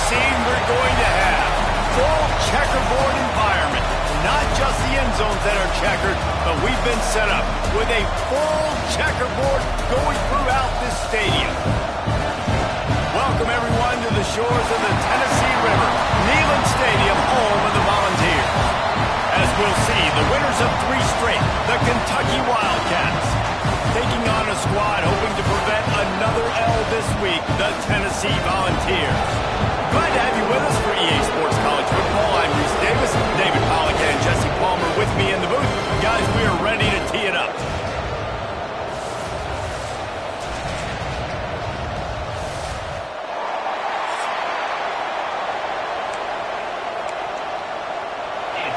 scene we're going to have. Full checkerboard environment. Not just the end zones that are checkered, but we've been set up with a full checkerboard going throughout this stadium. Welcome, everyone, to the shores of the Tennessee River, Neyland Stadium, home of the Volunteers. As we'll see, the winners of 3 straight, the Kentucky Wildcats, taking on a squad hoping to prevent another L this week, the Tennessee Volunteers. Glad to have you with us for EA Sports College Football. I'm Reese Davis, David Pollack and Jesse Palmer with me in the booth. Guys, we are ready to tee it up.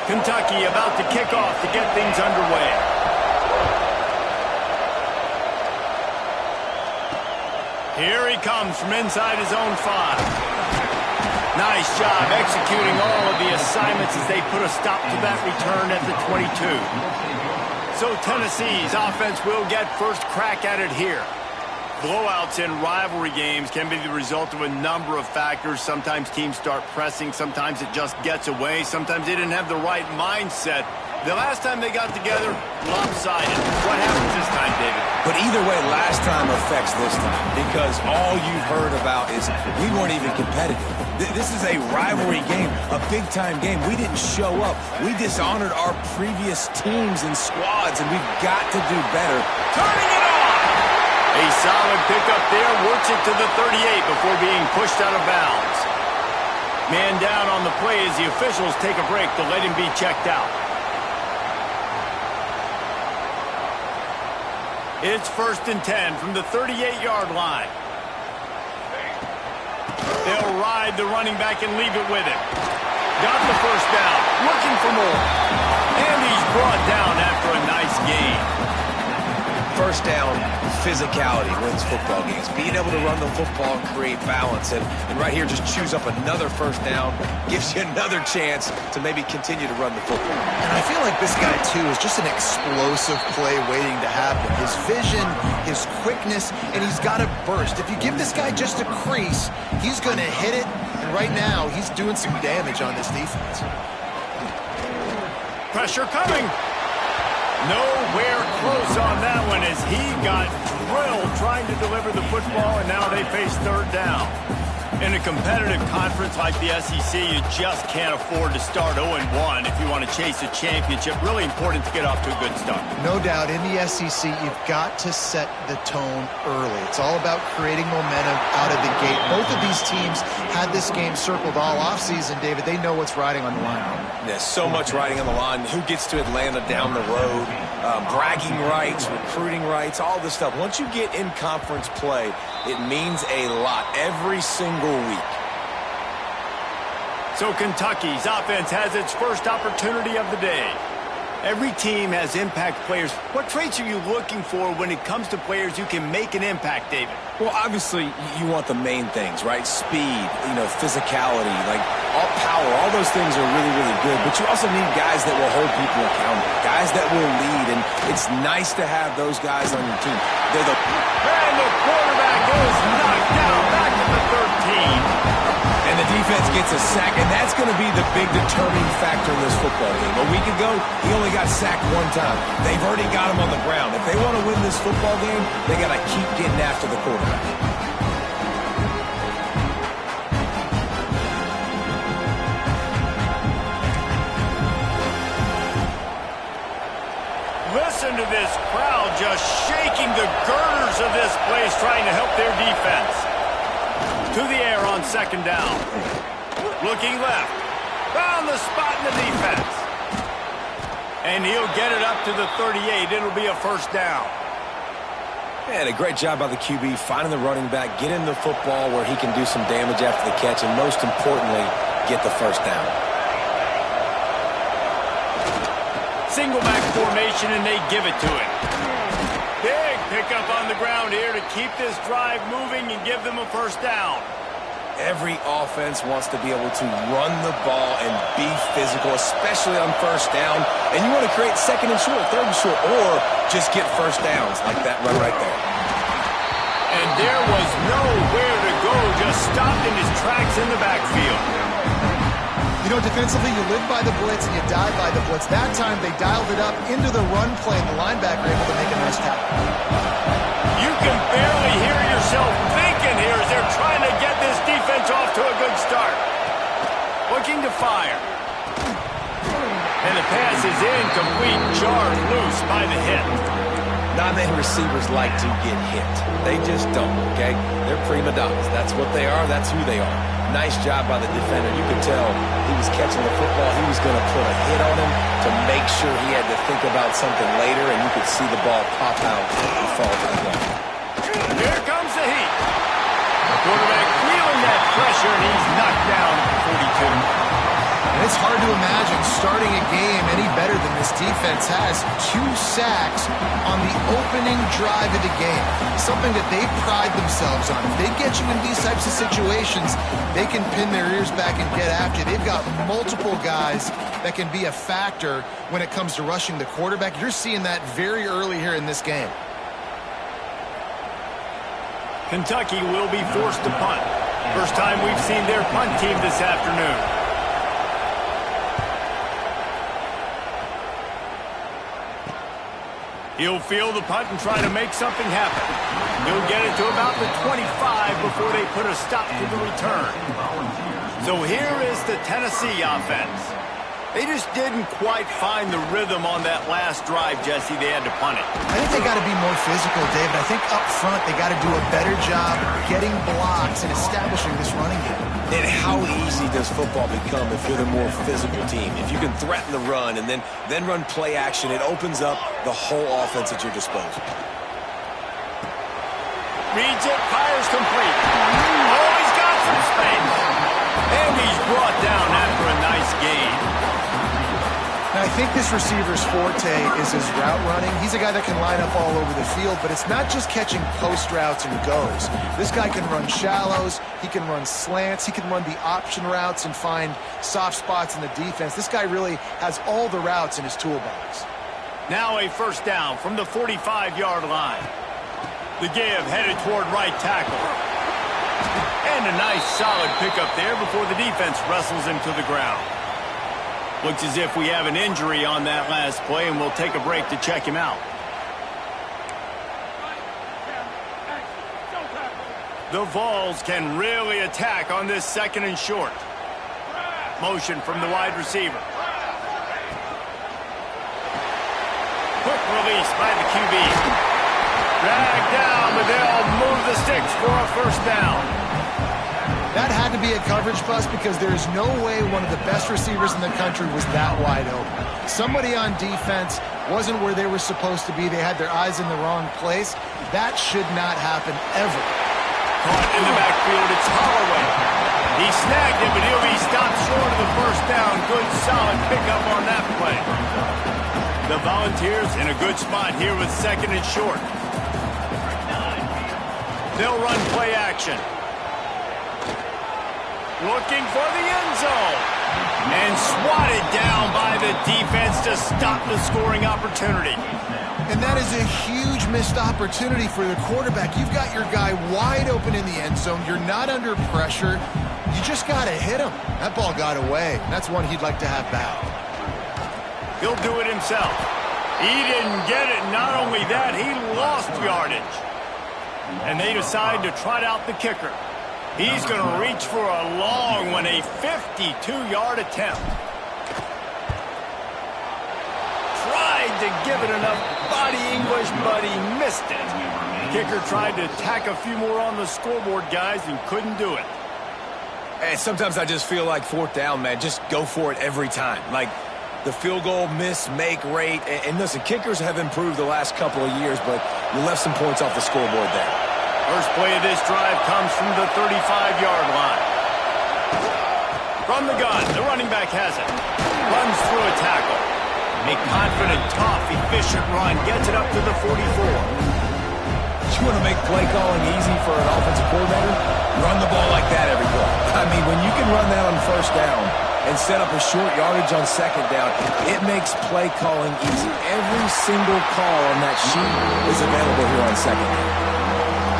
Kentucky about to kick off to get things underway. Here he comes from inside his own 5. Nice job executing all of the assignments as they put a stop to that return at the 22. So Tennessee's offense will get first crack at it here. Blowouts in rivalry games can be the result of a number of factors. Sometimes teams start pressing. Sometimes it just gets away. Sometimes they didn't have the right mindset. The last time they got together, lopsided. What happens this time, David? But either way, last time affects this time because all you've heard about is we weren't even competitive. This is a rivalry game, a big-time game. We didn't show up. We dishonored our previous teams and squads, and we've got to do better. Turning it on! A solid pickup there, works it to the 38 before being pushed out of bounds. Man down on the play as the officials take a break to let him be checked out. It's 1st and 10 from the 38-yard line. They'll ride the running back and leave it with him. Got the first down, looking for more. And he's brought down after a nice gain. First down, physicality wins football games. Being able to run the football and create balance. And right here, just choose up another first down. Gives you another chance to maybe continue to run the football. And I feel like this guy, too, is just an explosive play waiting to happen. His vision, his quickness, and he's got a burst. If you give this guy just a crease, he's going to hit it. And right now, he's doing some damage on this defense. Pressure coming. Nowhere close on that one as he got drilled trying to deliver the football, and now they face 3rd down. In a competitive conference like the SEC, you just can't afford to start 0-1 if you want to chase a championship. Really important to get off to a good start. No doubt, in the SEC, you've got to set the tone early. It's all about creating momentum out of the gate. Both of these teams had this game circled all offseason, David. They know what's riding on the line. There's so much riding on the line. Who gets to Atlanta down the road? Bragging rights, recruiting rights, all this stuff. Once you get in conference play, it means a lot every single week. So Kentucky's offense has its first opportunity of the day. Every team has impact players. What traits are you looking for when it comes to players who can make an impact, David? Well, obviously, you want the main things, right? Speed, physicality, like all power, all those things are really, really good. But you also need guys that will hold people accountable, guys that will lead, and it's nice to have those guys on your team. And the quarterback is knocked down back to the 13. And the defense gets a sack, and that's going to be the big determining factor in this football game. A week ago, he only got sacked 1 time. They've already got him on the ground. If they want to win this football game, they got to keep getting after the quarterback. Listen to this crowd just shaking the girders of this place, trying to help their defense. To the air on 2nd down. Looking left. Found the spot in the defense. And he'll get it up to the 38. It'll be a 1st down. And a great job by the QB finding the running back, getting the football where he can do some damage after the catch, and most importantly, get the 1st down. Single back formation, and they give it to him. Big pickup on the ground here to keep this drive moving and give them a 1st down. Every offense wants to be able to run the ball and be physical, especially on 1st down. And you want to create 2nd and short, 3rd and short, or just get 1st downs like that run right there. And there was nowhere to go, just stopped in his tracks in the backfield. You know, defensively, you live by the blitz and you die by the blitz. That time, they dialed it up into the run play, and the linebacker able to make a nice tackle. You can barely hear yourself thinking here as they're trying to get this defense off to a good start. Looking to fire. And the pass is incomplete, jarred loose by the hit. Not many receivers like to get hit. They just don't, okay? They're prima donnas. That's what they are. That's who they are. Nice job by the defender. You could tell he was catching the football. He was going to put a hit on him to make sure he had to think about something later, and you could see the ball pop out and fall to the ground. Here comes the heat. The quarterback feeling that pressure, and he's knocked down at the 42. And it's hard to imagine starting a game any better than this defense has. 2 sacks on the opening drive of the game. Something that they pride themselves on. If they get you in these types of situations, they can pin their ears back and get after you. They've got multiple guys that can be a factor when it comes to rushing the quarterback. You're seeing that very early here in this game. Kentucky will be forced to punt. First time we've seen their punt team this afternoon. He'll field the punt and try to make something happen. He'll get it to about the 25 before they put a stop to the return. So here is the Tennessee offense. They just didn't quite find the rhythm on that last drive, Jesse. They had to punt it. I think they got to be more physical, David. I think up front they got to do a better job getting blocks and establishing this running game. And how easy does football become if you're the more physical team? If you can threaten the run and then run play action, it opens up the whole offense at your disposal. Reads it, fires complete. Oh, he's got some space. And he's brought down after a nice gain. Now, I think this receiver's forte is his route running. He's a guy that can line up all over the field, but it's not just catching post routes and goes. This guy can run shallows, he can run slants, he can run the option routes and find soft spots in the defense. This guy really has all the routes in his toolbox. Now a first down from the 45-yard line. The give headed toward right tackle. And a nice solid pickup there before the defense wrestles him to the ground. Looks as if we have an injury on that last play, and we'll take a break to check him out. The Vols can really attack on this 2nd and short. Motion from the wide receiver. Quick release by the QB. Dragged down, but they'll move the sticks for a first down. That had to be a coverage bust because there is no way one of the best receivers in the country was that wide open. Somebody on defense wasn't where they were supposed to be. They had their eyes in the wrong place. That should not happen ever. Caught in the backfield, it's Holloway. He snagged it, but he'll be stopped short of the first down. Good, solid pickup on that play. The Volunteers in a good spot here with 2nd and short. They'll run play action. Looking for the end zone. And swatted down by the defense to stop the scoring opportunity. And that is a huge missed opportunity for the quarterback. You've got your guy wide open in the end zone. You're not under pressure. You just got to hit him. That ball got away. That's one he'd like to have back. He'll do it himself. He didn't get it. Not only that, he lost yardage. And they decide to trot out the kicker. He's going to reach for a long one, a 52-yard attempt. Tried to give it enough body English, but he missed it. Kicker tried to tack a few more on the scoreboard, guys, and couldn't do it. And sometimes I just feel like 4th down, man. Just go for it every time. Like the field goal miss-make rate. And listen, kickers have improved the last couple of years, but you left some points off the scoreboard there. First play of this drive comes from the 35-yard line. From the gun, the running back has it. Runs through a tackle. A confident, tough, efficient run gets it up to the 44. You want to make play calling easy for an offensive coordinator? Run the ball like that every play. I mean, when you can run that on first down and set up a short yardage on 2nd down, it makes play calling easy. Every single call on that sheet is available here on 2nd down.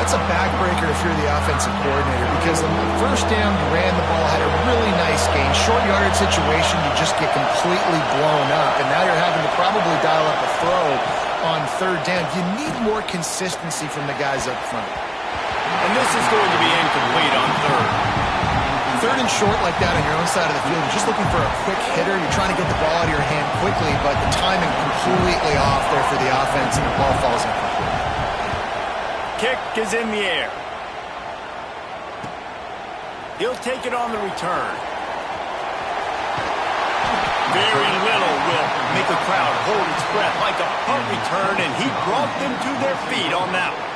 that's a backbreaker if you're the offensive coordinator, because the first down, you ran the ball, had a really nice gain. Short yardage situation, you just get completely blown up, and now you're having to probably dial up a throw on third down. You need more consistency from the guys up front. And this is going to be incomplete on third. Third and short like that on your own side of the field, you're just looking for a quick hitter. You're trying to get the ball out of your hand quickly, but the timing completely off there for the offense, and the ball falls incomplete. Kick is in the air. He'll take it on the return. Very little will make a crowd hold its breath like a punt return, and he brought them to their feet on that one.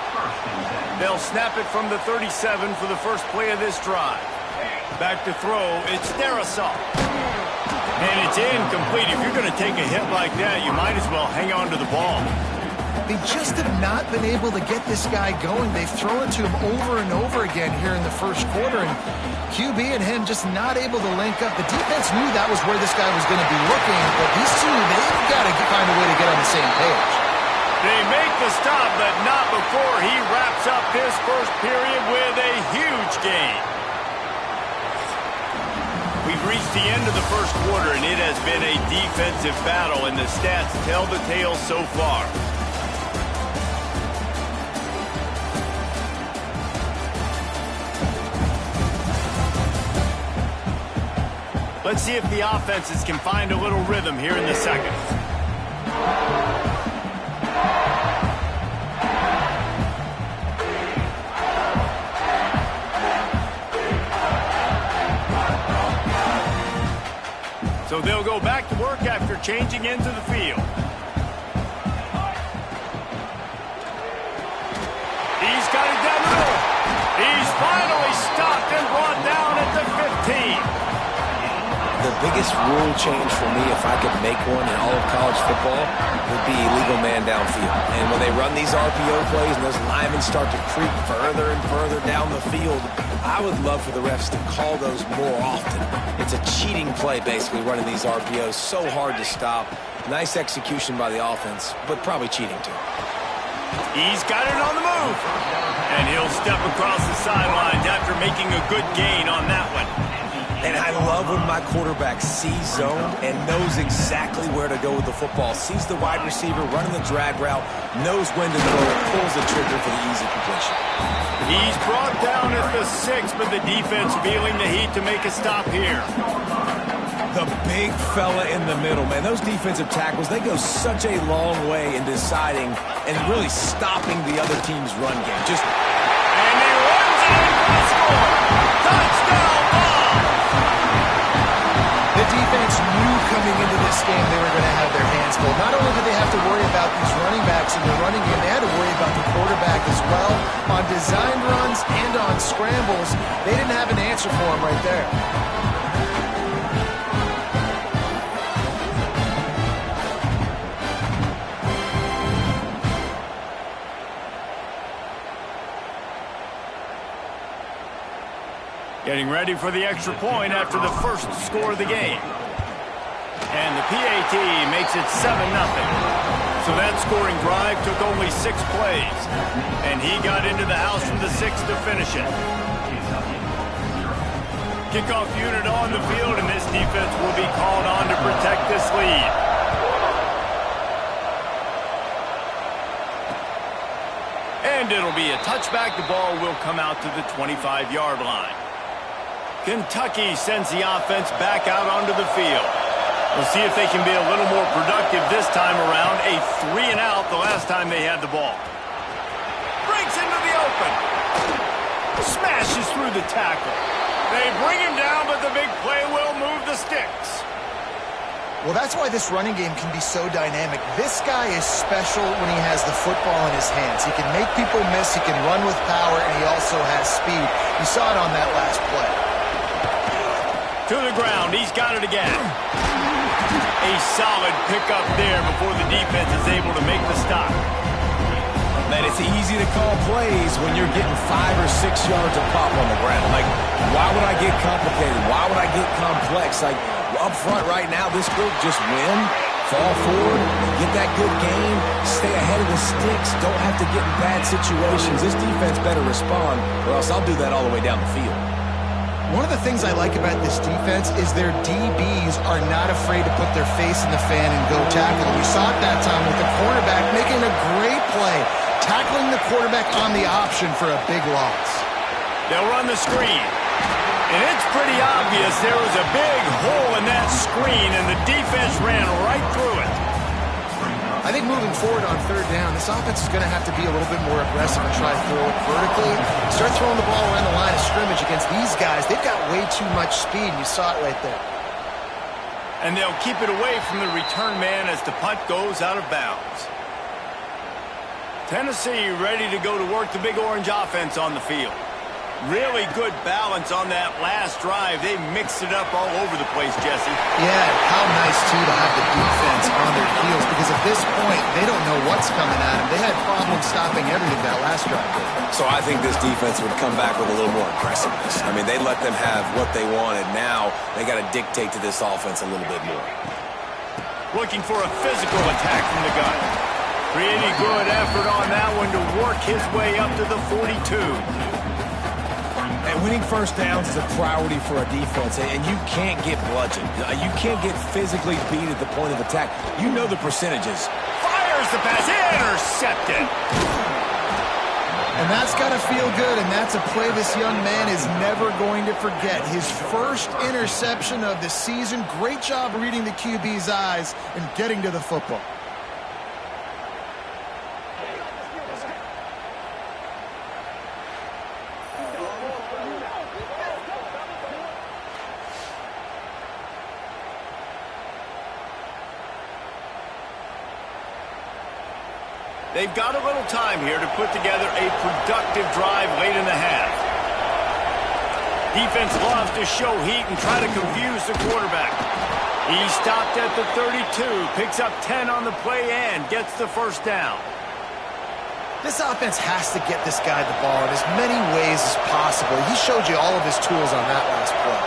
They'll snap it from the 37 for the first play of this drive. Back to throw, it's Dynasty. And it's incomplete. If you're going to take a hit like that, you might as well hang on to the ball. They just have not been able to get this guy going. They've thrown it to him over and over again here in the first quarter, and QB and him just not able to link up. The defense knew that was where this guy was going to be looking, but these two, they've got to find a way to get on the same page. They make the stop, but not before he wraps up his first period with a huge gain. We've reached the end of the first quarter, and it has been a defensive battle, and the stats tell the tale so far. Let's see if the offenses can find a little rhythm here in the second. So they'll go back to work after changing into the field. He's got it down the middle. He's finally stopped and brought down at the 15. The biggest rule change for me, if I could make one in all of college football, would be illegal man downfield. And when they run these RPO plays and those linemen start to creep further and further down the field, I would love for the refs to call those more often. It's a cheating play, basically, running these RPOs. So hard to stop. Nice execution by the offense, but probably cheating too. He's got it on the move. And he'll step across the sidelines after making a good gain on that one. And I love when my quarterback sees zone and knows exactly where to go with the football. Sees the wide receiver running the drag route, knows when to throw it, pulls the trigger for the easy completion. He's brought down at the 6, but the defense feeling the heat to make a stop here. The big fella in the middle, man. Those defensive tackles, they go such a long way in deciding and really stopping the other team's run game. And he runs it in for the score. Touchdown ball. The defense knew coming into this game they were going to have their hands full. Not only did they have to worry about these running backs in the running game, they had to worry about the quarterback as well. On design runs and on scrambles, they didn't have an answer for him right there. Getting ready for the extra point after the first score of the game. And the PAT makes it 7-0. So that scoring drive took only 6 plays. And he got into the house from the 6 to finish it. Kickoff unit on the field, and this defense will be called on to protect this lead. And it'll be a touchback. The ball will come out to the 25-yard line. Kentucky sends the offense back out onto the field. We'll see if they can be a little more productive this time around. A 3-and-out the last time they had the ball. Breaks into the open. Smashes through the tackle. They bring him down, but the big play will move the sticks. Well, that's why this running game can be so dynamic. This guy is special when he has the football in his hands. He can make people miss, he can run with power, and he also has speed. You saw it on that last play. To the ground, he's got it again. A solid pickup there before the defense is able to make the stop. Man, it's easy to call plays when you're getting 5 or 6 yards of pop on the ground. Like, why would I get complicated? Why would I get complex? Like, up front right now, this group just win fall forward, get that good game, stay ahead of the sticks, don't have to get in bad situations. This defense better respond, or else I'll do that all the way down the field. One of the things I like about this defense is their DBs are not afraid to put their face in the fan and go tackle. You saw it that time with the cornerback making a great play, tackling the quarterback on the option for a big loss. They'll run the screen. And it's pretty obvious there was a big hole in that screen, and the defense ran right through it. I think moving forward on third down, this offense is going to have to be a little bit more aggressive and try to throw it vertically. Start throwing the ball around the line of scrimmage against these guys. They've got way too much speed, and you saw it right there. And they'll keep it away from the return man as the punt goes out of bounds. Tennessee ready to go to work the Big Orange offense on the field. Really good balance on that last drive. They mixed it up all over the place, Jesse. Yeah, how nice, too, to have the defense on their heels, because at this point, they don't know what's coming at them. They had problems stopping everything that last drive. So I think this defense would come back with a little more aggressiveness. I mean, they let them have what they wanted. Now they got to dictate to this offense a little bit more. Looking for a physical attack from the gun. Pretty good effort on that one to work his way up to the 42. And winning first downs is a priority for a defense, and you can't get bludgeoned. You can't get physically beat at the point of attack. You know the percentages. Fires the pass, intercepted. And that's got to feel good, and that's a play this young man is never going to forget. His first interception of the season. Great job reading the QB's eyes and getting to the football. They've got a little time here to put together a productive drive late in the half. Defense loves to show heat and try to confuse the quarterback. He stopped at the 32, picks up 10 on the play and gets the first down. This offense has to get this guy the ball in as many ways as possible. He showed you all of his tools on that last play.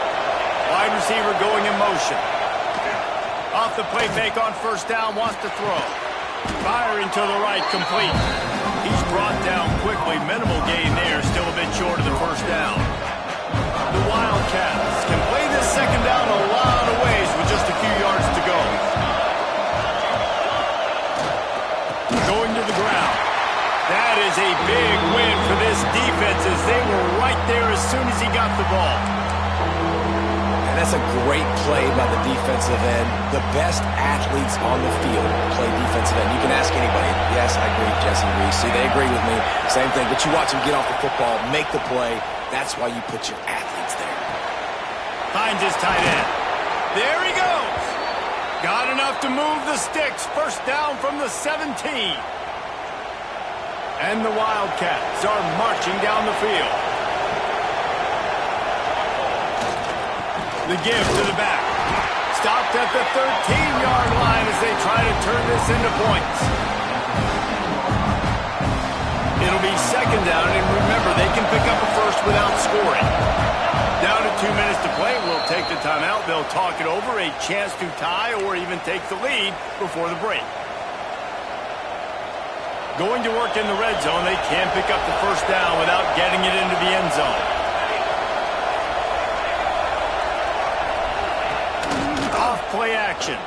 Wide receiver going in motion. Off the play fake on first down, wants to throw. Firing to the right, complete. He's brought down quickly. Minimal gain there, still a bit short of the first down. The Wildcats can play this second down a lot of ways with just a few yards to go. Going to the ground. That is a big win for this defense as they were right there as soon as he got the ball. That's a great play by the defensive end. The best athletes on the field play defensive end. You can ask anybody. Yes, I agree, Jesse Reese. See, they agree with me. Same thing. But you watch them get off the football, make the play. That's why you put your athletes there. Finds his tight end. There he goes. Got enough to move the sticks. First down from the 17. And the Wildcats are marching down the field. The give to the back. Stopped at the 13-yard line as they try to turn this into points. It'll be second down, and remember, they can pick up a first without scoring. Down to 2 minutes to play. We'll take the timeout. They'll talk it over. A chance to tie or even take the lead before the break. Going to work in the red zone. They can't pick up the first down without getting it into the end zone. Play action.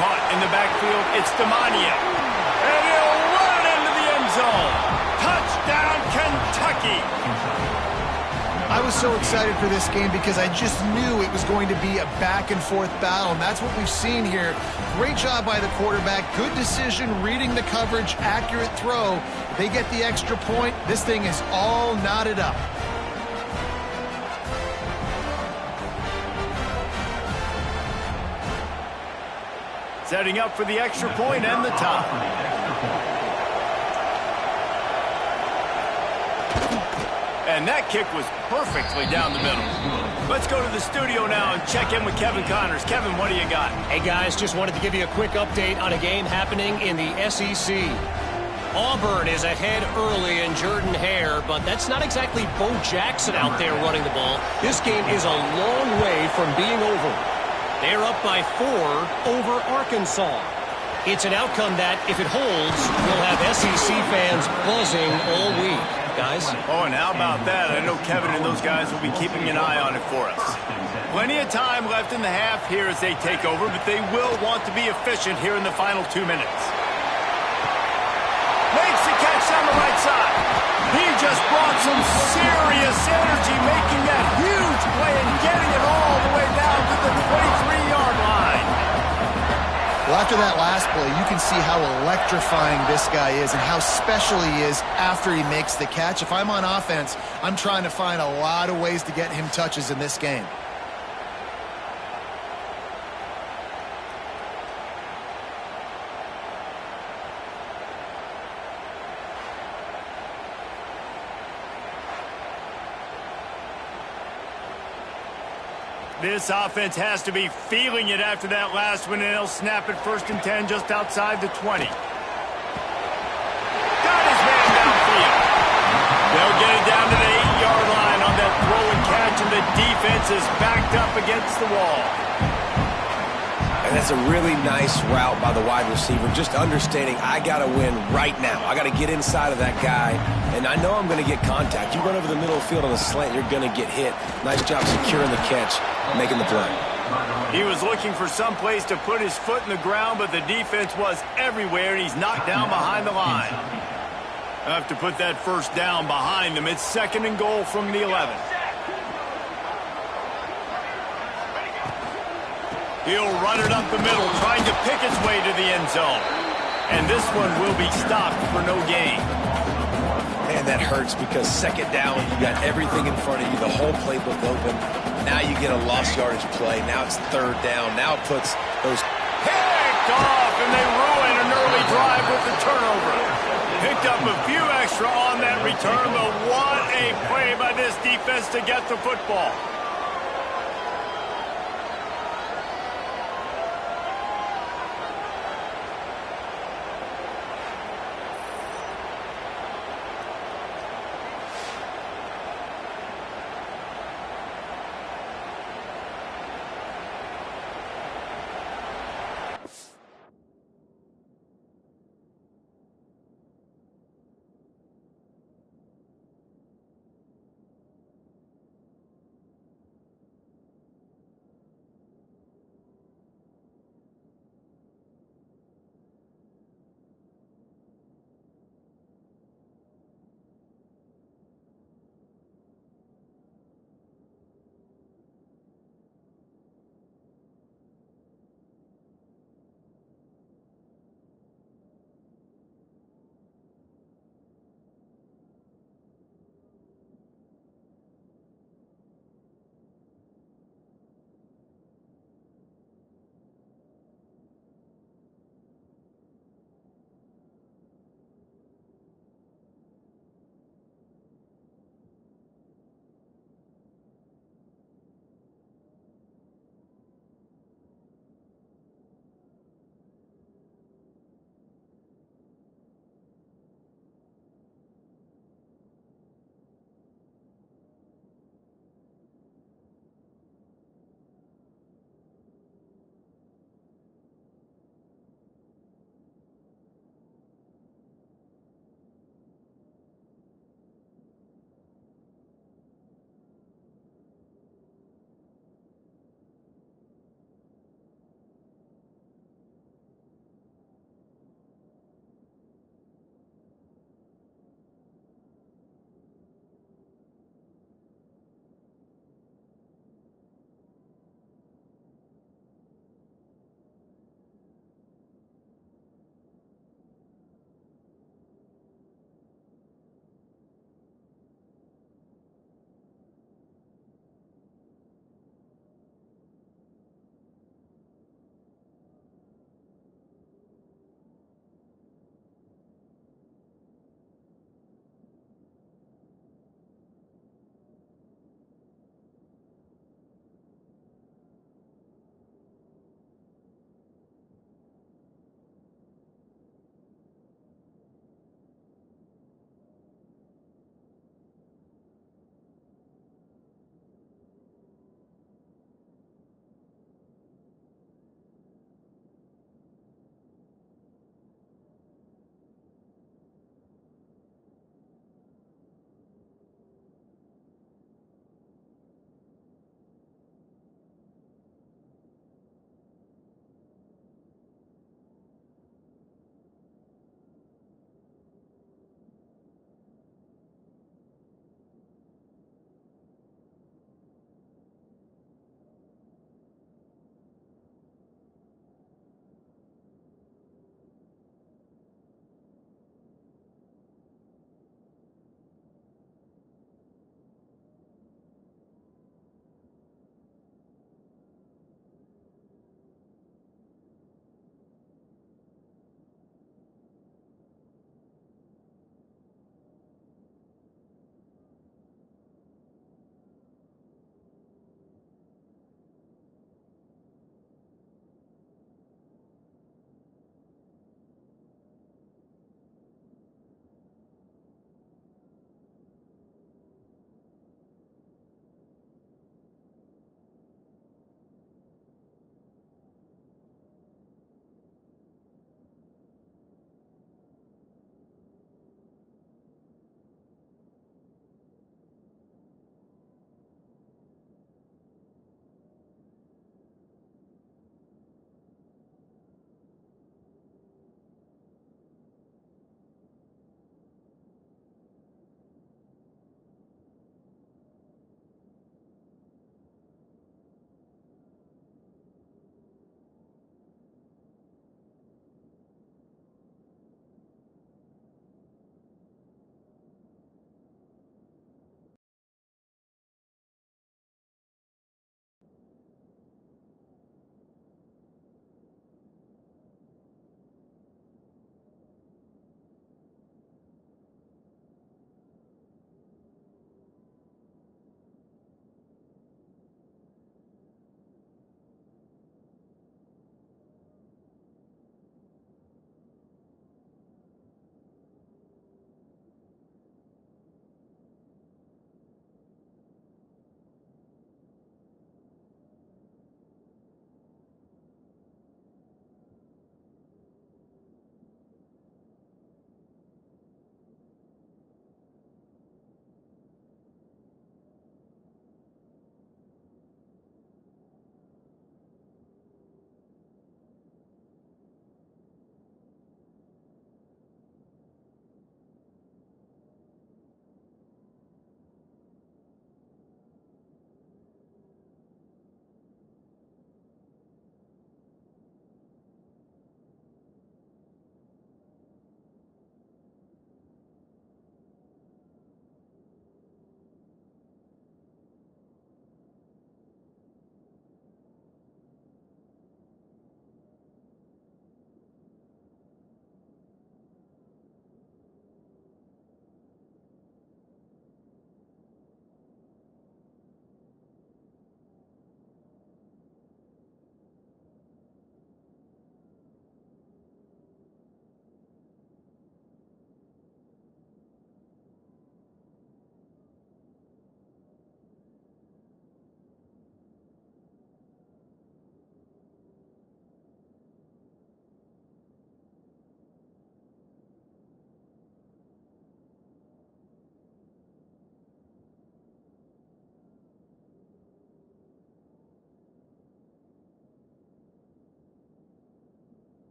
Caught in the backfield. It's Demania. And he'll run it into the end zone. Touchdown, Kentucky. I was so excited for this game because I just knew it was going to be a back-and-forth battle, and that's what we've seen here. Great job by the quarterback. Good decision, reading the coverage, accurate throw. They get the extra point. This thing is all knotted up. Setting up for the extra point and the tie. And that kick was perfectly down the middle. Let's go to the studio now and check in with Kevin Connors. Kevin, what do you got? Hey, guys, just wanted to give you a quick update on a game happening in the SEC. Auburn is ahead early in Jordan-Hare, but that's not exactly Bo Jackson out there running the ball. This game is a long way from being over. They're up by 4 over Arkansas. It's an outcome that, if it holds, will have SEC fans buzzing all week. Guys? Oh, and how about that? I know Kevin and those guys will be keeping an eye on it for us. Plenty of time left in the half here as they take over, but they will want to be efficient here in the final 2 minutes. Makes the catch on the right side. He just brought some serious energy, making that huge play and getting it all the way down to the 23-yard line. Well, after that last play, you can see how electrifying this guy is and how special he is after he makes the catch. If I'm on offense, I'm trying to find a lot of ways to get him touches in this game. This offense has to be feeling it after that last one, and they'll snap it 1st and 10 just outside the 20. Got his man downfield. They'll get it down to the 8-yard line on that throw and catch, and the defense is backed up against the wall. And that's a really nice route by the wide receiver, just understanding I got to win right now. I got to get inside of that guy, and I know I'm going to get contact. You run over the middle of the field on a slant, you're going to get hit. Nice job securing the catch, making the play. He was looking for some place to put his foot in the ground, but the defense was everywhere, and he's knocked down behind the line. I have to put that 1st down behind them. It's 2nd and goal from the 11. He'll run it up the middle, trying to pick his way to the end zone. And this one will be stopped for no gain. Man, that hurts because 2nd down, you got everything in front of you, the whole playbook open. Now you get a lost yardage play. Now it's 3rd down. Now it puts those... Picked off, and they ruin an early drive with the turnover. Picked up a few extra on that return, but what a play by this defense to get the football.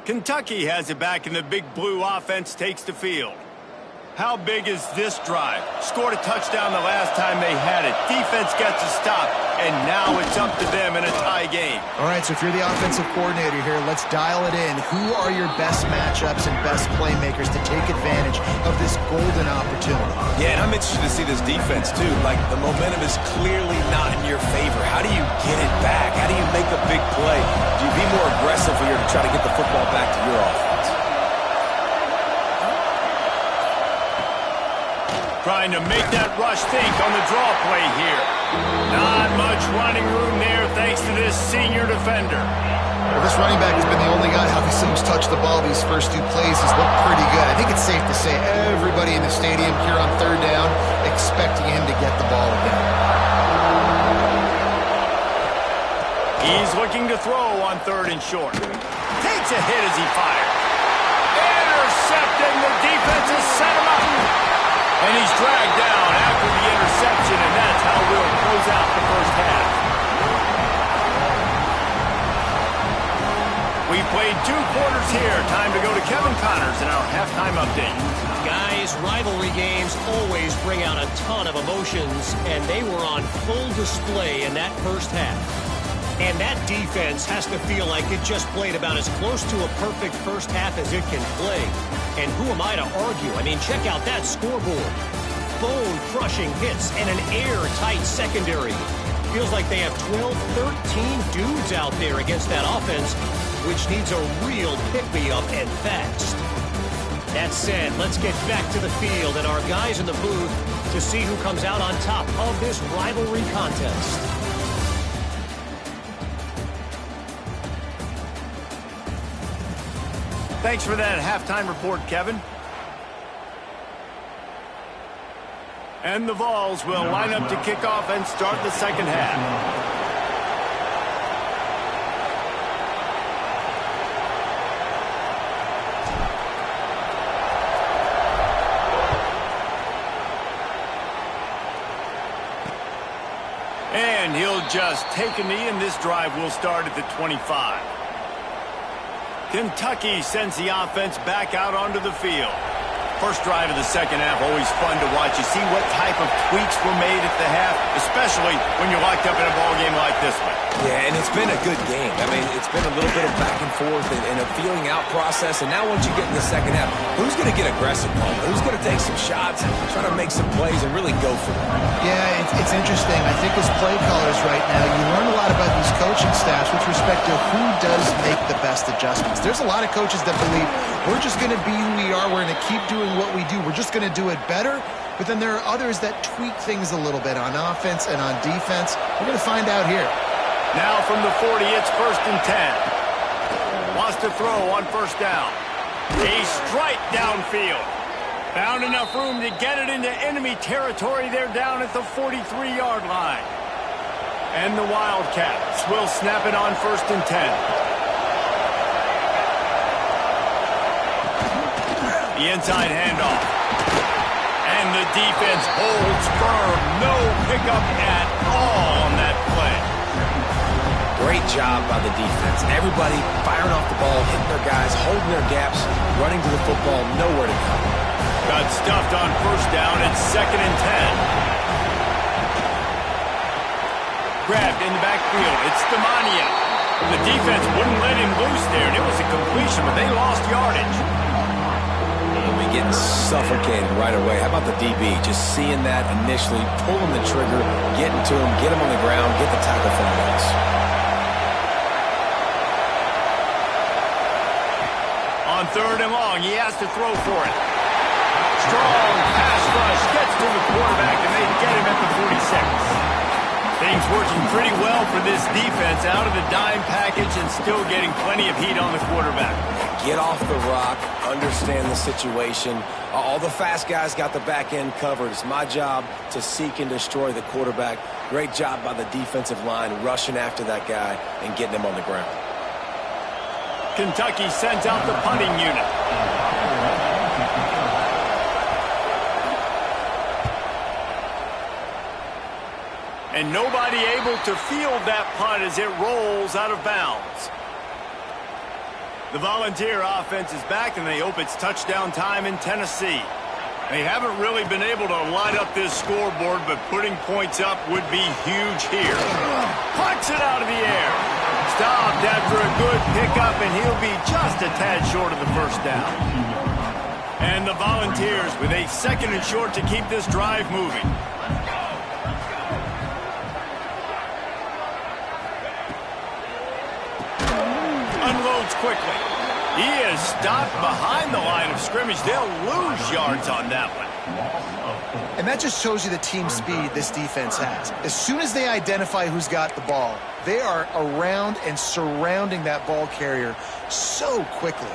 Kentucky has it back, and the big blue offense takes the field. How big is this drive? Scored a touchdown the last time they had it. Defense gets a stop, and now it's up to them in a tie game. All right, so if you're the offensive coordinator here, let's dial it in. Who are your best matchups and best playmakers to take advantage of this golden opportunity? Yeah, and I'm interested to see this defense, too. Like, the momentum is clearly not in your favor. How do you get it back? How do you make a big play? Do you be more aggressive here to try to get the football back to your offense? Trying to make that rush think on the draw play here. Not much running room there thanks to this senior defender. Well, this running back has been the only guy, obviously, who's touched the ball these first two plays. He's looked pretty good. I think it's safe to say everybody in the stadium here on third down expecting him to get the ball again. He's looking to throw on third and short. Takes a hit as he fires. Intercepted, and the defense has set him up. And he's dragged down after the interception, and that's how we'll close out the first half. We played 2 quarters here. Time to go to Kevin Connors in our halftime update. Guys, rivalry games always bring out a ton of emotions, and they were on full display in that first half. And that defense has to feel like it just played about as close to a perfect first half as it can play. And who am I to argue? I mean, check out that scoreboard. Bone-crushing hits and an airtight secondary. Feels like they have 12, 13 dudes out there against that offense, which needs a real pick-me-up and fast. That said, let's get back to the field and our guys in the booth to see who comes out on top of this rivalry contest. Thanks for that halftime report, Kevin. And the Vols will line up to kick off and start the second half. And he'll just take a knee, and this drive will start at the 25. Kentucky sends the offense back out onto the field. First drive of the second half, always fun to watch. You see what type of tweaks were made at the half, especially when you're locked up in a ball game like this one. Yeah, and it's been a good game. I mean, it's been a little bit of back and forth and a feeling out process. And now once you get in the second half, who's going to get aggressive, Paul? Who's going to take some shots, try to make some plays, and really go for it? Yeah, it's interesting. I think as play callers right now, you learn a lot about these coaching staffs with respect to who does make the best adjustments. There's a lot of coaches that believe we're just going to be who we are. We're going to keep doing what we do. We're just going to do it better. But then there are others that tweak things a little bit on offense and on defense. We're going to find out here. Now from the 40, it's 1st and 10. Wants to throw on first down. A strike downfield. Found enough room to get it into enemy territory. They're down at the 43-yard line. And the Wildcats will snap it on 1st and 10. The inside handoff. And the defense holds firm. No pickup at all on that play. Great job by the defense. Everybody firing off the ball, hitting their guys, holding their gaps, running to the football, nowhere to go. Got stuffed on first down. It's 2nd and 10. Grabbed in the backfield. It's Stamania. The defense wouldn't let him loose there, and it was a completion, but they lost yardage. Getting suffocated right away. How about the DB? Just seeing that initially, pulling the trigger, getting to him, get him on the ground, get the tackle for the loss. On 3rd and long, he has to throw for it. Strong pass rush gets to the quarterback, and they get him at the 46. Things working pretty well for this defense, out of the dime package and still getting plenty of heat on the quarterback. Get off the rock, understand the situation. All the fast guys got the back end covered. It's my job to seek and destroy the quarterback. Great job by the defensive line, rushing after that guy and getting him on the ground. Kentucky sends out the punting unit. And nobody able to field that punt as it rolls out of bounds. The Volunteer offense is back, and they hope it's touchdown time in Tennessee. They haven't really been able to light up this scoreboard, but putting points up would be huge here. Punts it out of the air. Stopped after a good pickup, and he'll be just a tad short of the first down. And the Volunteers with a 2nd and short to keep this drive moving. Unloads quickly. He is stopped behind the line of scrimmage. They'll lose yards on that one. And that just shows you the team speed this defense has. As soon as they identify who's got the ball, they are around and surrounding that ball carrier so quickly.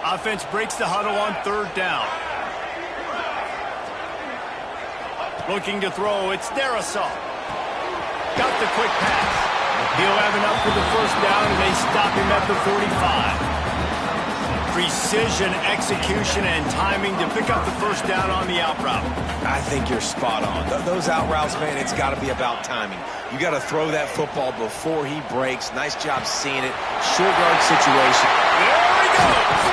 Offense breaks the huddle on 3rd down. Looking to throw, it's Darisaw. Got the quick pass. He'll have enough for the first down, and they stop him at the 45. Precision, execution, and timing to pick up the first down on the out route. I think you're spot on. Those out routes, man, it's got to be about timing. You got to throw that football before he breaks. Nice job seeing it. Short yard situation. There he goes.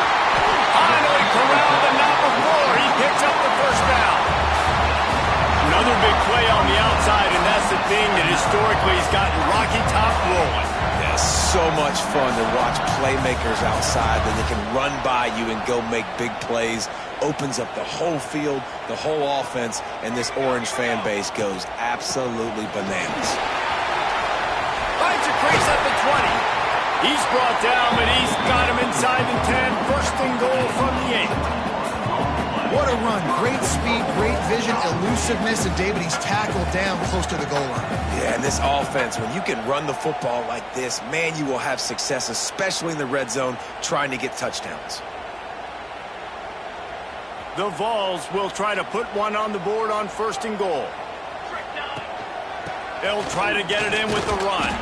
Finally corralled, and not before he picks up the first down. Another big play on the outside, and that's the thing that historically has gotten Rocky Top rolling. Yeah, so much fun to watch playmakers outside that they can run by you and go make big plays. Opens up the whole field, the whole offense, and this Orange fan base goes absolutely bananas. Finds a crease at the 20. He's brought down, but he's got him inside the 10. First and goal from the 8. What a run. Great speed, great vision, elusiveness, and David, he's tackled down close to the goal line. Yeah, and this offense, when you can run the football like this, man, you will have success, especially in the red zone, trying to get touchdowns. The Vols will try to put one on the board on 1st and goal. They'll try to get it in with the run.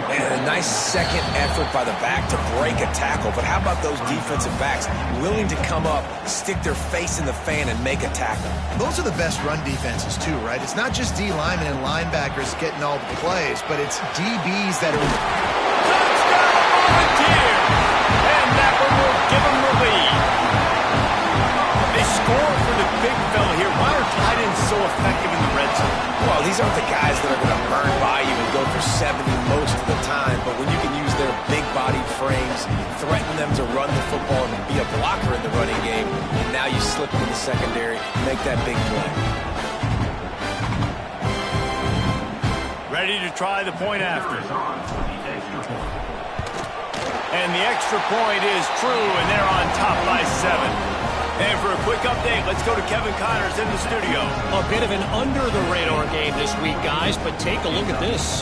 And a nice second effort by the back to break a tackle. But how about those defensive backs willing to come up, stick their face in the fan, and make a tackle? Those are the best run defenses, too, right? It's not just D linemen and linebackers getting all the plays, but it's DBs that are... Touchdown, Volunteer! And that one will give them the lead. They score for the big fella here. Why are tight ends so effective in the red zone? Well, these aren't the guys that are going to burn by you and go for 70 most of the time, but when you can use their big-bodied frames, threaten them to run the football and be a blocker in the running game, and now you slip into the secondary, make that big play. Ready to try the point after. And the extra point is true, and they're on top by 7. And for a quick update, let's go to Kevin Connors in the studio. A bit of an under-the-radar game this week, guys, but take a look at this.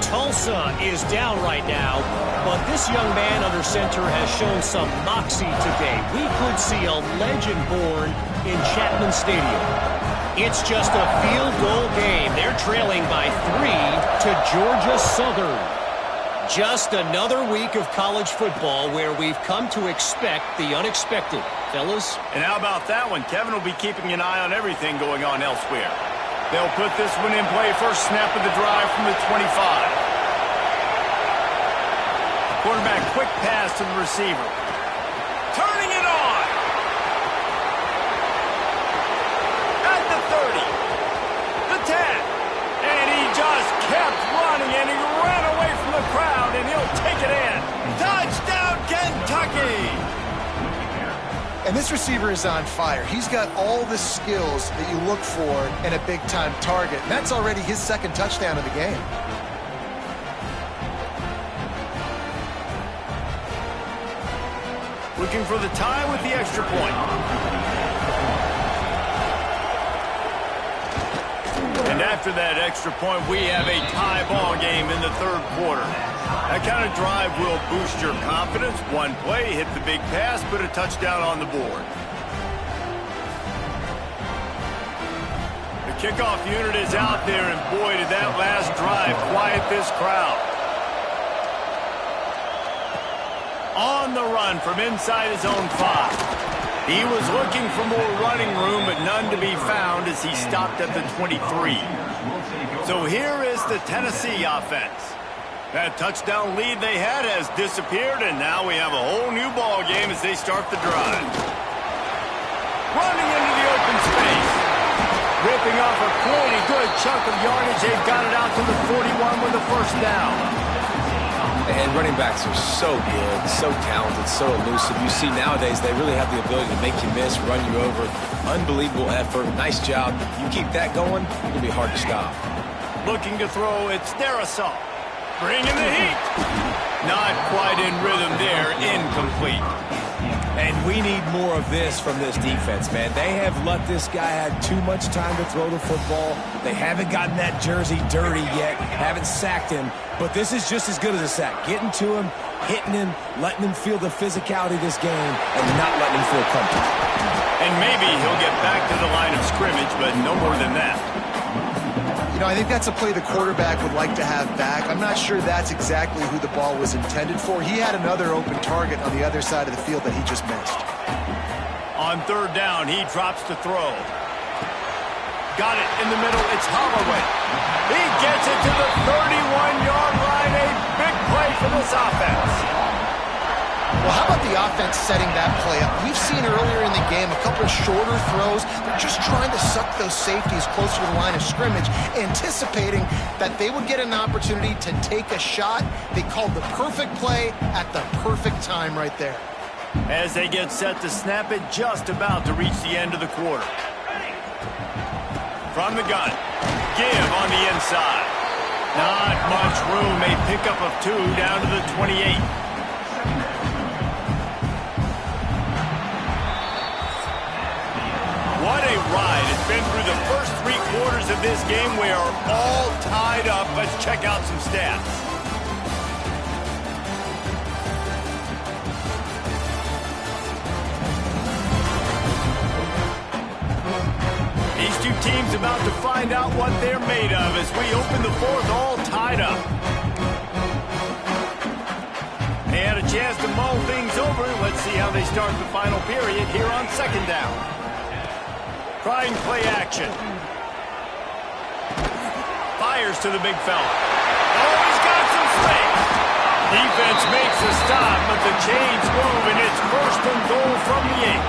Tulsa is down right now, but this young man under center has shown some moxie today. We could see a legend born in Chapman Stadium. It's just a field goal game. They're trailing by 3 to Georgia Southern. Just another week of college football where we've come to expect the unexpected. Fellas? And how about that one? Kevin will be keeping an eye on everything going on elsewhere. They'll put this one in play. First snap of the drive from the 25. Quarterback quick pass to the receiver. Turning it on. At the 30. The 10. And he just kept running, and he ran away from the crowd, and he'll take it in. Touchdown, Kentucky! And this receiver is on fire. He's got all the skills that you look for in a big-time target. And that's already his 2nd touchdown of the game. Looking for the tie with the extra point. And after that extra point, we have a tie ball game in the 3rd quarter. That kind of drive will boost your confidence. One play, hit the big pass, put a touchdown on the board. The kickoff unit is out there, and boy, did that last drive quiet this crowd. On the run from inside his own 5. He was looking for more running room, but none to be found as he stopped at the 23. So here is the Tennessee offense. That touchdown lead they had has disappeared, and now we have a whole new ball game as they start the drive. Running into the open space. Ripping off a pretty good chunk of yardage. They've got it out to the 41 with a first down. And running backs are so good, so talented, so elusive. You see nowadays they really have the ability to make you miss, run you over. Unbelievable effort. Nice job. You keep that going, it'll be hard to stop. Looking to throw, it's Dynasty. Bringing the heat. Not quite in rhythm there. Incomplete. And we need more of this from this defense, man. They have let this guy have too much time to throw the football. They haven't gotten that jersey dirty yet, haven't sacked him. But this is just as good as a sack. Getting to him, hitting him, letting him feel the physicality of this game, and not letting him feel comfortable. And maybe he'll get back to the line of scrimmage, but no more than that. You know, I think that's a play the quarterback would like to have back. I'm not sure that's exactly who the ball was intended for. He had another open target on the other side of the field that he just missed. On third down, he drops to throw. Got it in the middle. It's Holloway. He gets it to the 31-yard line. A big play for this offense. Well, how about the offense setting that play up? We've seen earlier in the game a couple of shorter throws. They're just trying to suck those safeties closer to the line of scrimmage, anticipating that they would get an opportunity to take a shot. They called the perfect play at the perfect time right there. As they get set to snap it, just about to reach the end of the quarter. From the gun, give on the inside. Not much room. A pickup of 2 down to the 28. What a ride. It's been through the first 3 quarters of this game. We are all tied up. Let's check out some stats. These two teams about to find out what they're made of as we open the fourth, all tied up. They had a chance to mull things over. Let's see how they start the final period here on second down. Trying play action. Fires to the big fella. Oh, he's got some space. Defense makes a stop, but the chains move, and it's first and goal from the 8.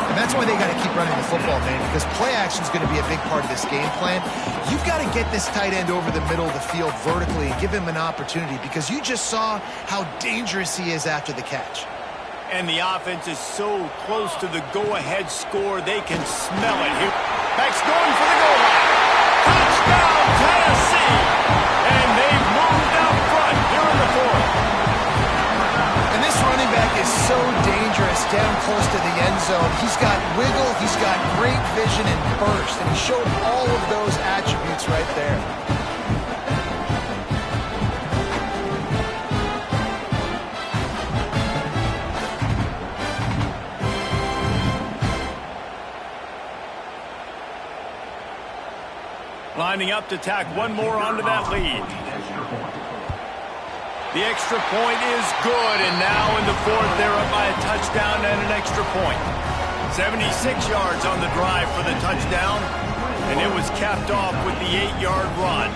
And that's why they got to keep running the football, man, because play action is going to be a big part of this game plan. You've got to get this tight end over the middle of the field vertically and give him an opportunity, because you just saw how dangerous he is after the catch. And the offense is so close to the go-ahead score, they can smell it here. Beck's going for the goal line. Touchdown, Tennessee! And they've moved out front here in the fourth. And this running back is so dangerous down close to the end zone. He's got wiggle, he's got great vision and burst, and he showed all of those attributes right there. Lining up to tack one more onto that lead. The extra point is good, and now in the fourth, they're up by a touchdown and an extra point. 76 yards on the drive for the touchdown, and it was capped off with the 8-yard run.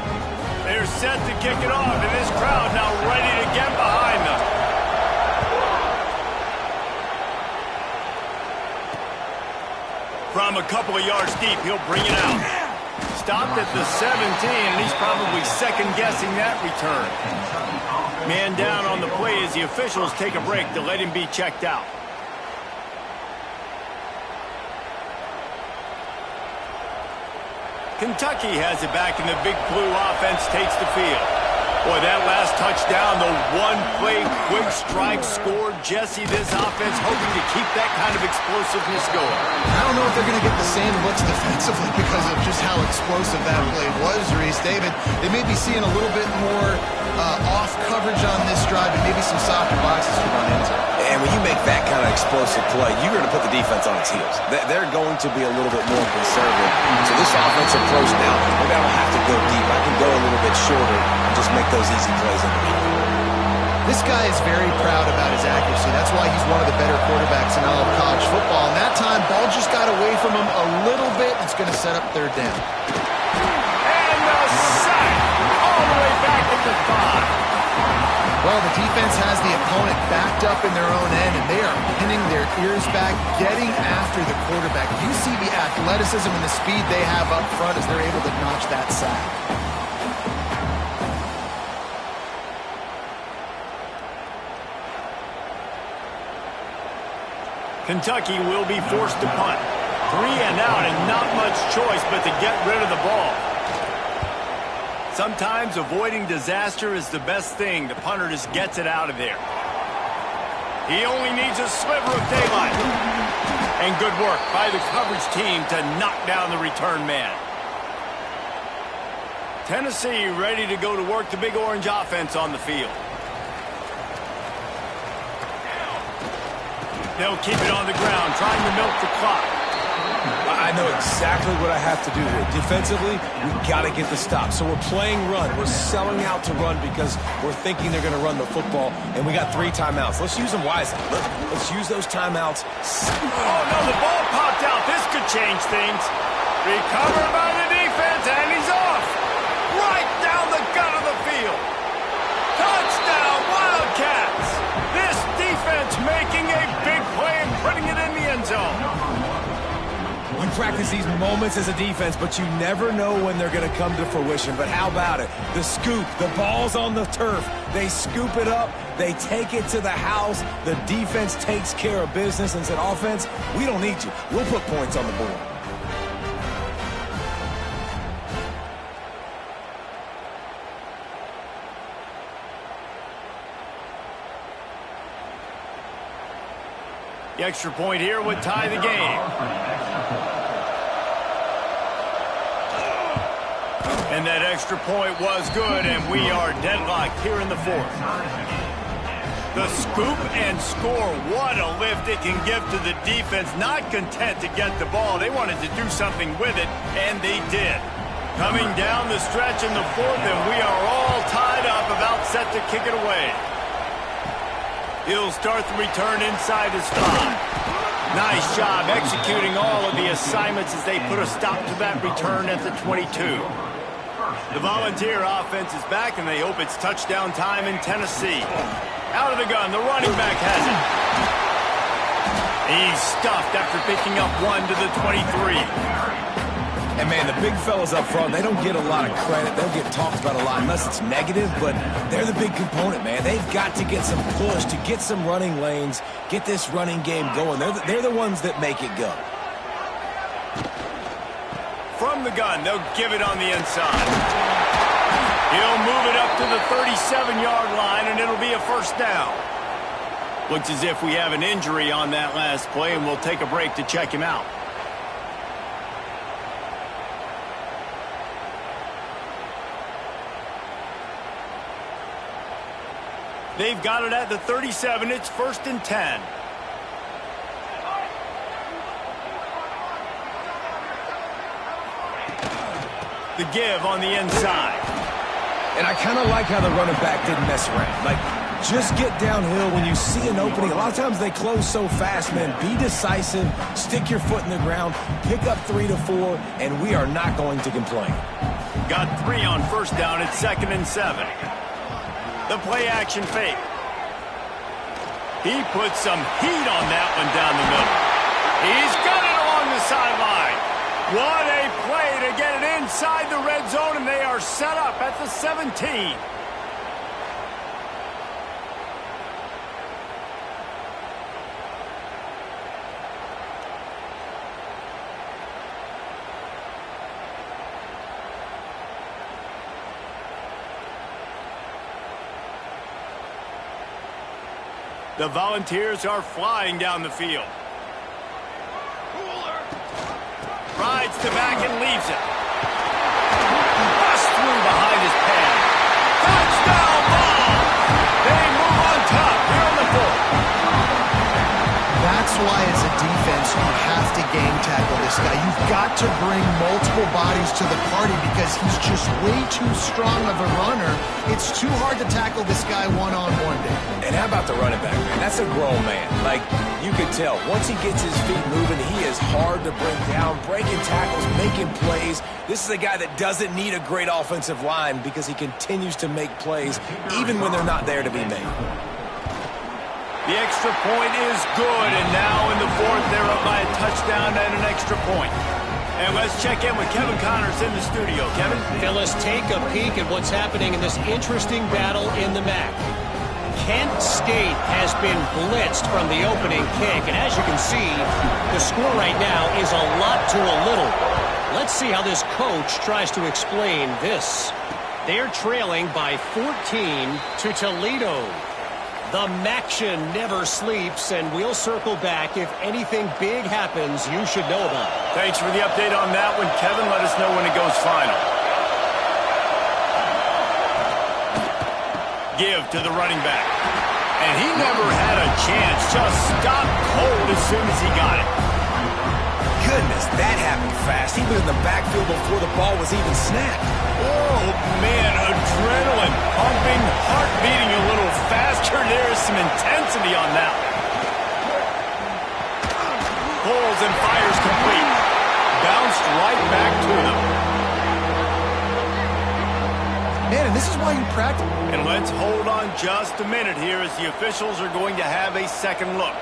They're set to kick it off, and this crowd now ready to get behind them. From a couple of yards deep, he'll bring it out. Stopped at the 17, and he's probably second-guessing that return. Man down on the play as the officials take a break to let him be checked out. Kentucky has it back, and the Big Blue offense takes the field. Boy, that last touchdown, the one-play quick strike scored. Jesse, this offense hoping to keep that kind of explosiveness going. I don't know if they're going to get the same looks defensively because of just how explosive that play was, Reese. David, they may be seeing a little bit more off coverage on this drive and maybe some softer boxes to run into. And when you make that kind of explosive play, you're going to put the defense on its heels. They're going to be a little bit more conservative. So this offensive approach now, maybe I don't have to go deep. I can go a little bit shorter and just make those easy plays underneath. This guy is very proud about his accuracy. That's why he's one of the better quarterbacks in all of college football. And that time, ball just got away from him a little bit. It's going to set up third down. And the sack all the way back to to 5. Well, the defense has the opponent backed up in their own end, and they are pinning their ears back, getting after the quarterback. You see the athleticism and the speed they have up front as they're able to notch that sack. Kentucky will be forced to punt. 3 and out and not much choice but to get rid of the ball. Sometimes avoiding disaster is the best thing. The punter just gets it out of there. He only needs a sliver of daylight. And good work by the coverage team to knock down the return man. Tennessee ready to go to work the Big Orange offense on the field. They'll keep it on the ground, trying to milk the clock. I know exactly what I have to do here. Defensively, we've got to get the stop. So we're playing run. We're selling out to run because we're thinking they're going to run the football, and we got 3 timeouts. Let's use them wisely. Let's use those timeouts. Oh, no, the ball popped out. This could change things. Recovered by the defense, and he's off. Right down the gut of the field. Touchdown, Wildcats. This defense making a big play and putting it in the end zone. We practice these moments as a defense, but you never know when they're going to come to fruition. But how about it? The scoop, the ball's on the turf. They scoop it up. They take it to the house. The defense takes care of business and said, offense, we don't need you. We'll put points on the board. The extra point here would tie the game. And that extra point was good, and we are deadlocked here in the 4th. The scoop and score. What a lift it can give to the defense. Not content to get the ball. They wanted to do something with it, and they did. Coming down the stretch in the 4th, and we are all tied up, about set to kick it away. He'll start the return inside his 5. Nice job executing all of the assignments as they put a stop to that return at the 22. The Volunteer offense is back, and they hope it's touchdown time in Tennessee. Out of the gun, the running back has it. He's stuffed after picking up 1 to the 23. And, man, the big fellas up front, they don't get a lot of credit. They don't get talked about a lot unless it's negative, but they're the big component, man. They've got to get some push to get some running lanes, get this running game going. They're the ones that make it go. From the gun, they'll give it on the inside. He'll move it up to the 37-yard line, and it'll be a first down. Looks as if we have an injury on that last play, and we'll take a break to check him out. They've got it at the 37. It's 1st and 10. The give on the inside. And I kind of like how the running back didn't mess around. Like, just get downhill when you see an opening. A lot of times they close so fast, man. Be decisive, stick your foot in the ground, pick up 3 to 4, and we are not going to complain. Got 3 on first down. It's 2nd and 7. The play action fake. He put some heat on that one down the middle. He's got it along the sideline. What a play to get it inside the red zone, and they are set up at the 17. The Volunteers are flying down the field. Rides to back and leaves it. Busts through behind his pad. Touchdown ball! They move on top here in the 4th. That's why, as a defense, you have to game tackle this guy. You've got to bring multiple bodies to the party because he's just way too strong of a runner. It's too hard to tackle this guy one-on-one, Dave. And how about the running back, man? That's a grown man. Like, you can tell, once he gets his feet moving, he is hard to bring down, breaking tackles, making plays. This is a guy that doesn't need a great offensive line because he continues to make plays even when they're not there to be made. The extra point is good, and now in the fourth, they're up by a touchdown and an extra point. And let's check in with Kevin Connors in the studio. Kevin? Phyllis, take a peek at what's happening in this interesting battle in the MAC. Kent State has been blitzed from the opening kick, and as you can see, the score right now is a lot to a little. Let's see how this coach tries to explain this. They're trailing by 14 to Toledo. The Maction never sleeps, and we'll circle back if anything big happens you should know about. Thanks for the update on that one, Kevin. Let us know when it goes final. Give to the running back. And he never had a chance. Just stopped cold as soon as he got it. Goodness, that happened fast. He was in the backfield before the ball was even snapped. Oh, man, adrenaline pumping, heart beating a little faster. There is some intensity on that one. Pulls and fires complete. Bounced right back to them. Man, and this is why you practice. And let's hold on just a minute here as the officials are going to have a second look.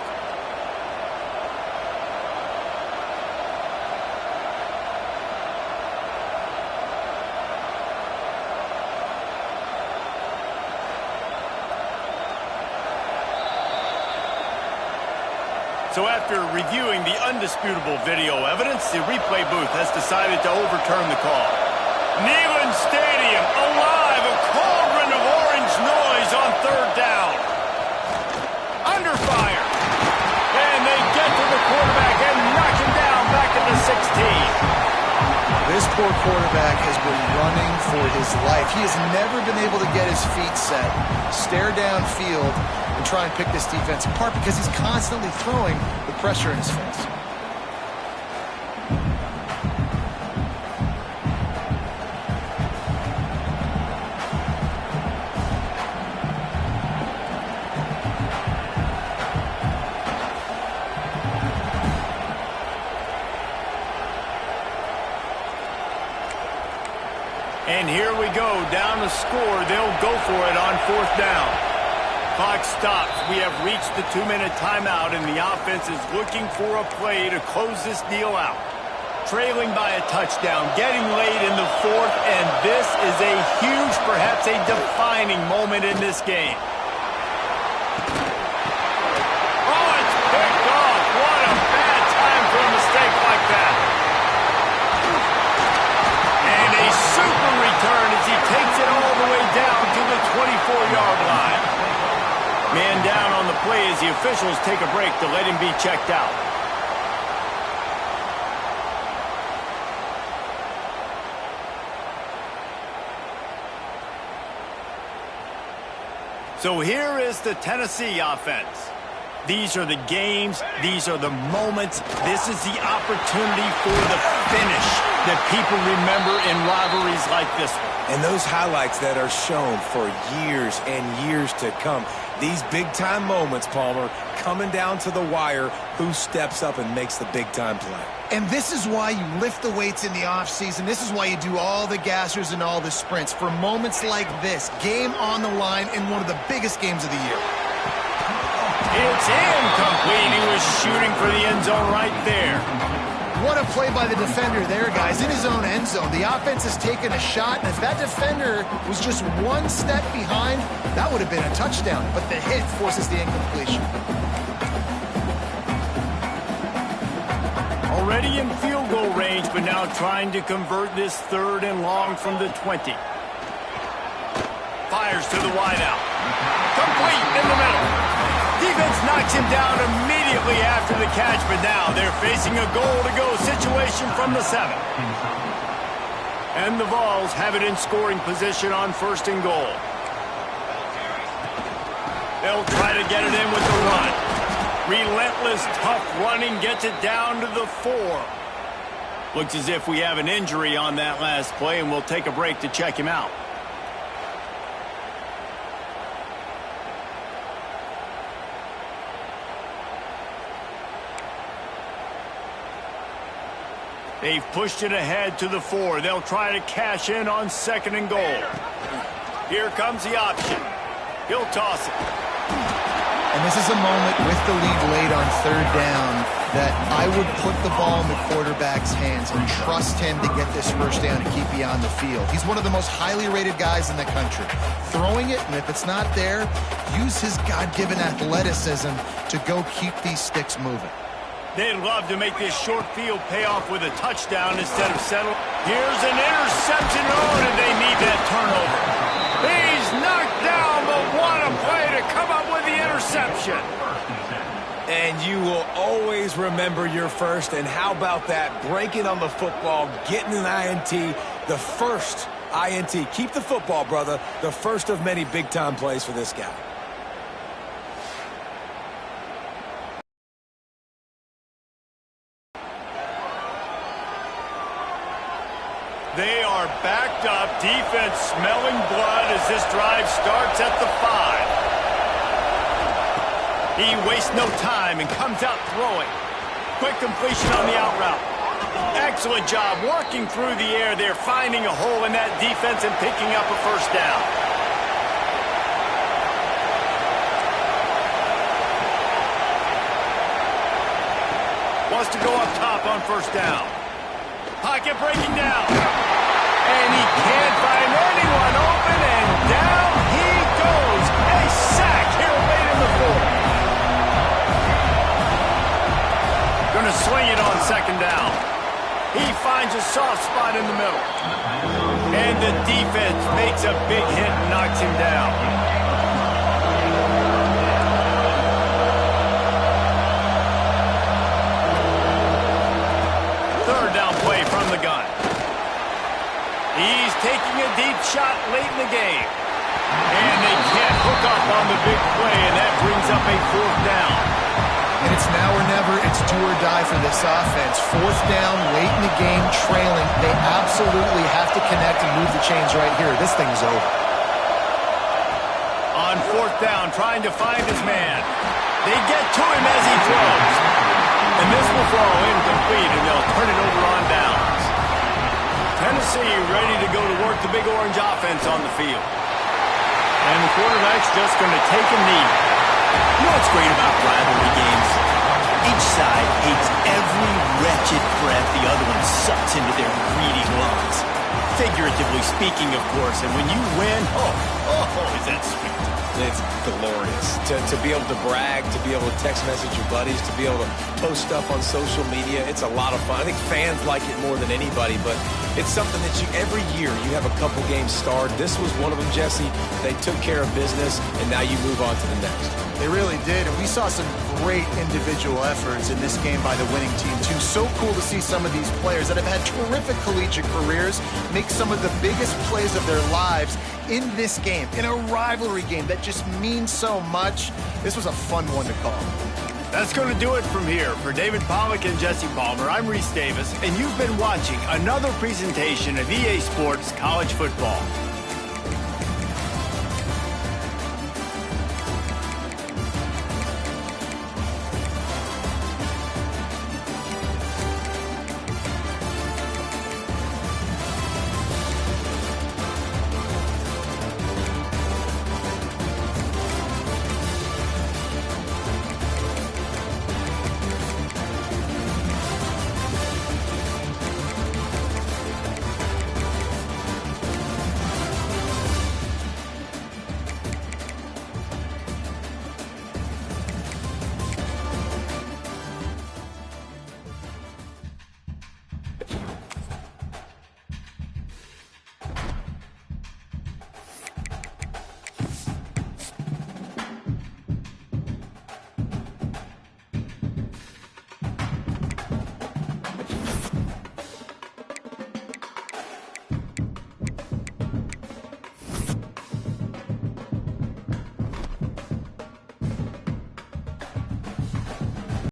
So after reviewing the undisputable video evidence, the replay booth has decided to overturn the call. Neyland Stadium, alive, a cauldron of orange noise on third down. Under fire. And they get to the quarterback and knock him down back at the 16. This poor quarterback has been running for his life. He has never been able to get his feet set, stare downfield, and try and pick this defense apart because he's constantly throwing the pressure in his face. And here we go, down the score. They'll go for it on fourth down. Clock stops. We have reached the 2-minute timeout, and the offense is looking for a play to close this deal out. Trailing by a touchdown, getting late in the fourth, and this is a huge, perhaps a defining moment in this game. Oh, it's picked off. What a bad time for a mistake like that. And a super return as he takes it all the way down to the 24-yard line. Man down on the play as the officials take a break to let him be checked out. So here is the Tennessee offense. These are the games. These are the moments. This is the opportunity for the finish that people remember in rivalries like this one. And those highlights that are shown for years and years to come. These big-time moments, Palmer, coming down to the wire, who steps up and makes the big-time play. And this is why you lift the weights in the offseason. This is why you do all the gassers and all the sprints. For moments like this, game on the line in one of the biggest games of the year. It's incomplete. He was shooting for the end zone right there. What a play by the defender there, guys, in his own end zone. The offense has taken a shot, and if that defender was just one step behind, that would have been a touchdown. But the hit forces the incompletion. Already in field goal range, but now trying to convert this third and long from the 20. Fires to the wideout. Complete in the middle. Defense knocks him down immediately after the catch, but now they're facing a goal-to-go situation from the 7. And the Vols have it in scoring position on first and goal. They'll try to get it in with the run. Relentless, tough running gets it down to the 4. Looks as if we have an injury on that last play, and we'll take a break to check him out. They've pushed it ahead to the 4. They'll try to cash in on 2nd and goal. Here comes the option. He'll toss it. And this is a moment with the lead late on 3rd down that I would put the ball in the quarterback's hands and trust him to get this 1st down and keep you on the field. He's one of the most highly rated guys in the country. Throwing it, and if it's not there, use his God-given athleticism to go keep these sticks moving. They'd love to make this short field pay off with a touchdown instead of settle. Here's an interception. Oh, and they need that turnover. He's knocked down, but what a play to come up with the interception. And you will always remember your first. And how about that? Breaking on the football, getting an INT, the first INT. Keep the football, brother. The first of many big-time plays for this guy. They are backed up, defense smelling blood as this drive starts at the 5. He wastes no time and comes out throwing. Quick completion on the out route. Excellent job working through the air there, finding a hole in that defense and picking up a 1st down. Wants to go up top on 1st down. Pocket breaking down. And he can't find anyone open, and down he goes. A sack here late in the 4th. Going to swing it on 2nd down. He finds a soft spot in the middle. And the defense makes a big hit and knocks him down. Play from the gun. He's taking a deep shot late in the game. And they can't hook up on the big play, and that brings up a 4th down. And it's now or never. It's do or die for this offense. 4th down, late in the game, trailing. They absolutely have to connect and move the chains right here. This thing's over. On 4th down, trying to find his man. They get to him as he throws. And this will fall incomplete, and they'll turn it over on downs. Tennessee ready to go to work the Big Orange offense on the field. And the quarterback's just going to take a knee. You know what's great about rivalry games? Each side hates every wretched breath the other one sucks into their greedy lungs. Figuratively speaking, of course, and when you win, is that sweet. It's glorious. To be able to brag, to be able to text message your buddies, to be able to post stuff on social media, it's a lot of fun. I think fans like it more than anybody, but it's something that every year you have a couple games starred. This was one of them, Jesse. They took care of business, and now you move on to the next. They really did, and we saw some great individual efforts in this game by the winning team, too. So cool to see some of these players that have had terrific collegiate careers make some of the biggest plays of their lives in this game, in a rivalry game that just means so much. This was a fun one to call. That's going to do it from here. For David Pollack and Jesse Palmer, I'm Reese Davis, and you've been watching another presentation of EA Sports College Football.